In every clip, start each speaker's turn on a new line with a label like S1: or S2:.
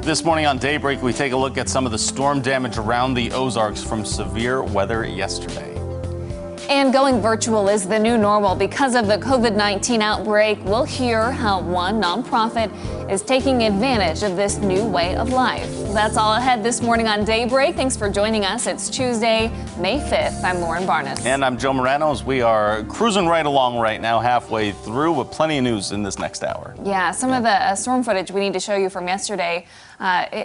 S1: This morning on Daybreak, we take a look at some of the storm damage around the Ozarks from severe weather yesterday.
S2: And going virtual is the new normal because of the COVID-19 outbreak. We'll hear how one nonprofit is taking advantage of this new way of life. That's all ahead this morning on Daybreak. Thanks for joining us. It's Tuesday, May 5th. I'm Lauren Barnes.
S1: And I'm Joe Morano. We are cruising right along right now, halfway through, with plenty of news in this next hour.
S2: Yeah, some of the storm footage we need to show you from yesterday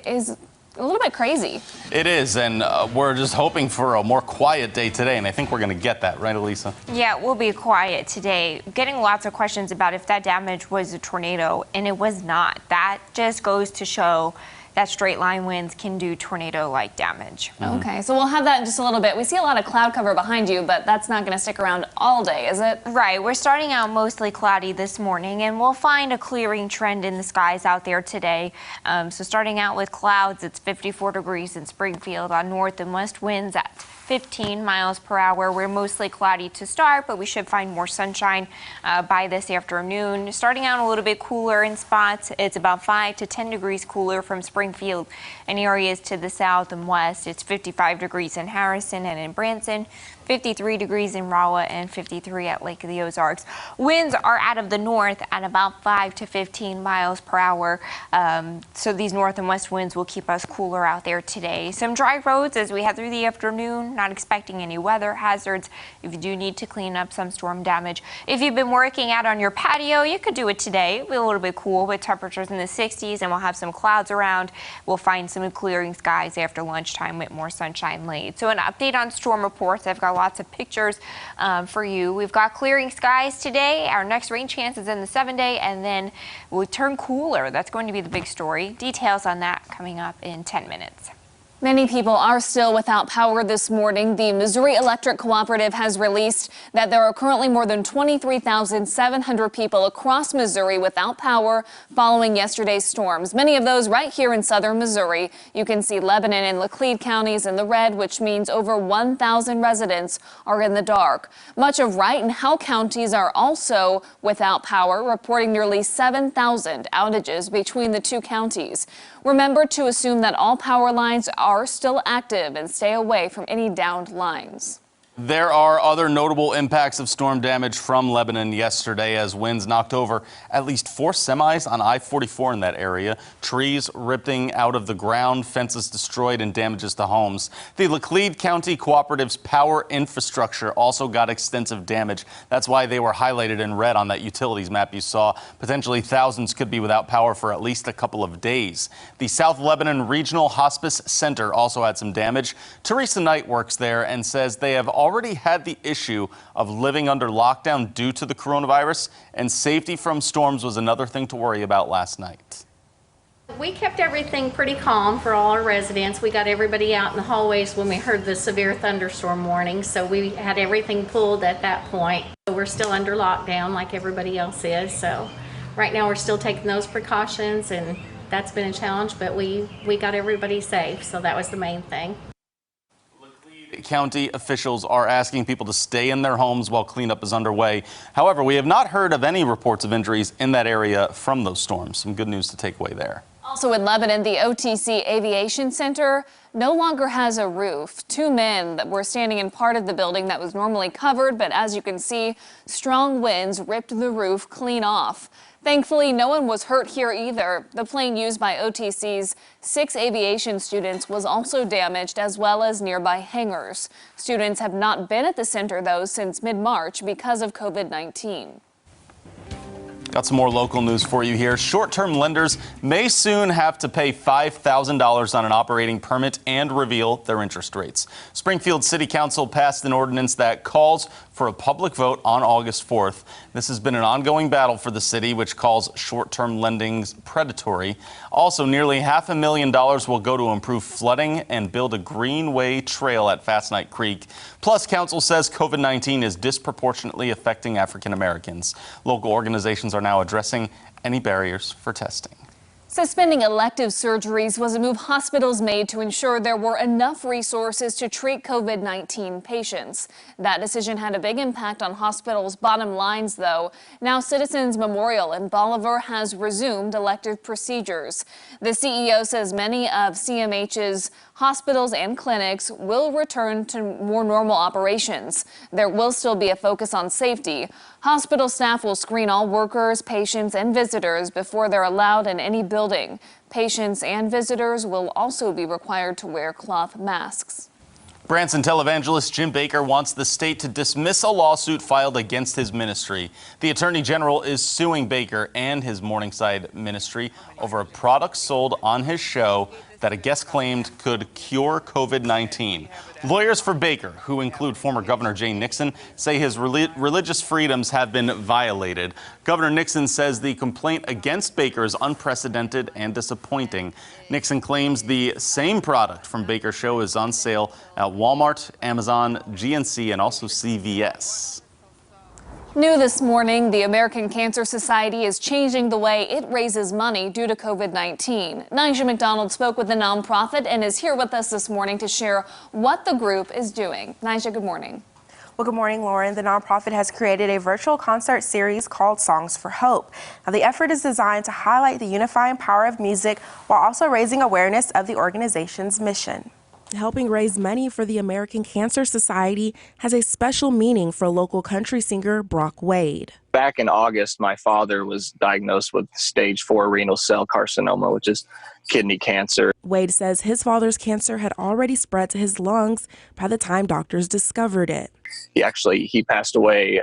S2: is a little bit crazy.
S1: It is, and we're just hoping for a more quiet day today, and I think we're going to get that, right, Elisa?
S3: Yeah, it will be quiet today. Getting lots of questions about if that damage was a tornado, and it was not. That just goes to show that straight line winds can do tornado-like damage.
S2: Okay, so we'll have that in just a little bit. We see a lot of cloud cover behind you, but that's not going to stick around all day, is it?
S3: Right, we're starting out mostly cloudy this morning, and we'll find a clearing trend in the skies out there today. So starting out with clouds, it's 54 degrees in Springfield on north and west winds at 15 miles per hour. We're mostly cloudy to start, but we should find more sunshine by this afternoon. Starting out a little bit cooler in spots. It's about 5 to 10 degrees cooler from Springfield and areas to the south and west. It's 55 degrees in Harrison and in Branson, 53 degrees in Rolla, and 53 at Lake of the Ozarks. Winds are out of the north at about 5 to 15 miles per hour. So these north and west winds will keep us cooler out there today. Some dry roads as we head through the afternoon. Not expecting any weather hazards. If you do need to clean up some storm damage. If you've been working out on your patio, you could do it today. It'll be a little bit cool with temperatures in the 60s, and we'll have some clouds around. We'll find some clearing skies after lunchtime with more sunshine late. So an update on storm reports. I've got lots of pictures for you. We've got clearing skies today. Our next rain chance is in the 7-day, and then we'll turn cooler. That's going to be the big story. Details on that coming up in 10 minutes.
S2: Many people are still without power this morning. The Missouri Electric Cooperative has released that there are currently more than 23,700 people across Missouri without power following yesterday's storms. Many of those right here in southern Missouri. You can see Lebanon and Laclede counties in the red, which means over 1,000 residents are in the dark. Much of Wright and Howe counties are also without power, reporting nearly 7,000 outages between the two counties. Remember to assume that all power lines are still active and stay away from any downed lines.
S1: There are other notable impacts of storm damage from Lebanon yesterday as winds knocked over at least 4 semis on I-44 in that area. Trees ripping out of the ground, fences destroyed, and damages to homes. The Laclede County Cooperative's power infrastructure also got extensive damage. That's why they were highlighted in red on that utilities map you saw. Potentially thousands could be without power for at least a couple of days. The South Lebanon Regional Hospice Center also had some damage. Teresa Knight works there and says they have already had the issue of living under lockdown due to the coronavirus, and safety from storms was another thing to worry about last night.
S4: We kept everything pretty calm for all our residents. We got everybody out in the hallways when we heard the severe thunderstorm warning, so we had everything pulled at that point. So we're still under lockdown like everybody else is, so right now we're still taking those precautions, and that's been a challenge, but we got everybody safe, so that was the main thing.
S1: County officials are asking people to stay in their homes while cleanup is underway. However, we have not heard of any reports of injuries in that area from those storms. Some good news to take away there.
S2: Also in Lebanon, the OTC Aviation Center no longer has a roof. 2 men that were standing in part of the building that was normally covered, but as you can see, strong winds ripped the roof clean off. Thankfully, no one was hurt here either. The plane used by OTC's 6 aviation students was also damaged, as well as nearby hangars. Students have not been at the center, though, since mid-March because of COVID-19.
S1: Got some more local news for you here. Short-term lenders may soon have to pay $5,000 on an operating permit and reveal their interest rates. Springfield City Council passed an ordinance that calls for a public vote on August 4th. This has been an ongoing battle for the city, which calls short-term lending predatory. Also, nearly $500,000 will go to improve flooding and build a greenway trail at Fast Night Creek. Plus, council says COVID-19 is disproportionately affecting African Americans. Local organizations are now addressing any barriers for testing.
S2: Suspending elective surgeries was a move hospitals made to ensure there were enough resources to treat COVID-19 patients. That decision had a big impact on hospitals' bottom lines, though. Now Citizens Memorial in Bolivar has resumed elective procedures. The CEO says many of CMH's hospitals and clinics will return to more normal operations. There will still be a focus on safety. Hospital staff will screen all workers, patients, and visitors before they're allowed in any building. Patients and visitors will also be required to wear cloth masks.
S1: Branson televangelist Jim Bakker wants the state to dismiss a lawsuit filed against his ministry. The Attorney General is suing Bakker and his Morningside ministry over a product sold on his show that a guest claimed could cure COVID-19. Lawyers for Bakker, who include former Governor Jay Nixon, say his religious freedoms have been violated. Governor Nixon says the complaint against Bakker is unprecedented and disappointing. Nixon claims the same product from Bakker's show is on sale at Walmart, Amazon, GNC, and also CVS.
S2: New this morning, the American Cancer Society is changing the way it raises money due to COVID-19. Nyjah McDonald spoke with the nonprofit and is here with us this morning to share what the group is doing. Nyjah, good morning.
S5: Well, good morning, Lauren. The nonprofit has created a virtual concert series called Songs for Hope. Now, the effort is designed to highlight the unifying power of music while also raising awareness of the organization's mission. Helping raise money for the American Cancer Society has a special meaning for local country singer Brock Wade.
S6: Back in August, my father was diagnosed with stage 4 renal cell carcinoma, which is kidney cancer.
S5: Wade says his father's cancer had already spread to his lungs by the time doctors discovered it.
S6: He passed away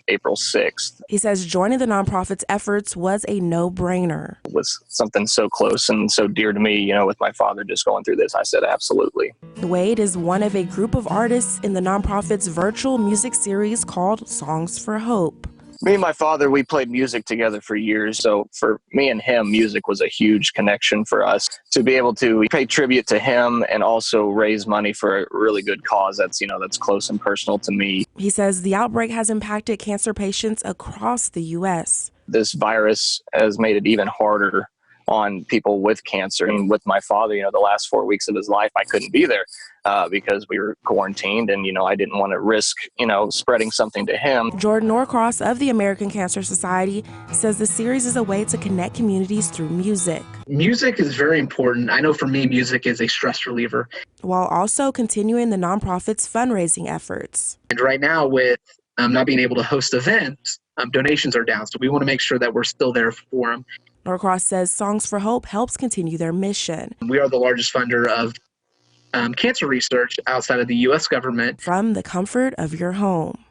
S6: April 6th.
S5: He says joining the nonprofit's efforts was a no-brainer.
S6: It was something so close and so dear to me, with my father just going through this. I said, absolutely.
S5: Wade is one of a group of artists in the nonprofit's virtual music series called Songs for Hope.
S6: Me and my father, we played music together for years. So for me and him, music was a huge connection for us. To be able to pay tribute to him and also raise money for a really good cause that's close and personal to me.
S5: He says the outbreak has impacted cancer patients across the U.S.
S6: This virus has made it even harder on people with cancer. And with my father, the last 4 weeks of his life, I couldn't be there because we were quarantined and, I didn't want to risk, spreading something to him.
S5: Jordan Norcross of the American Cancer Society says the series is a way to connect communities through music.
S7: Music is very important. I know for me, music is a stress reliever.
S5: While also continuing the nonprofit's fundraising efforts.
S7: And right now with not being able to host events, donations are down. So we want to make sure that we're still there for them.
S5: Norcross says Songs for Hope helps continue their mission.
S7: We are the largest funder of cancer research outside of the U.S. government.
S5: From the comfort of your home.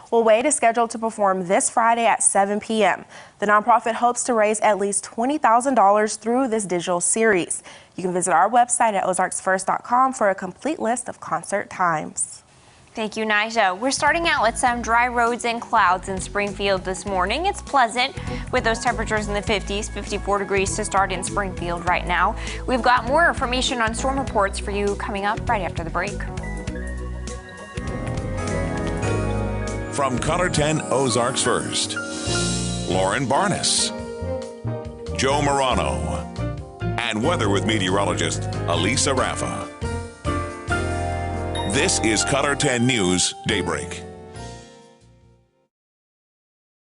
S5: Well, Wade is scheduled to perform this Friday at 7 p.m. The nonprofit hopes to raise at least $20,000 through this digital series. You can visit our website at ozarksfirst.com for a complete list of concert times.
S3: Thank you, Nyjah. We're starting out with some dry roads and clouds in Springfield this morning. It's pleasant with those temperatures in the 50s, 54 degrees to start in Springfield right now. We've got more information on storm reports for you coming up right after the break.
S8: From Color 10 Ozarks First, Lauren Barnes, Joe Morano, and weather with meteorologist Elisa Raffa. This is Color 10 News Daybreak.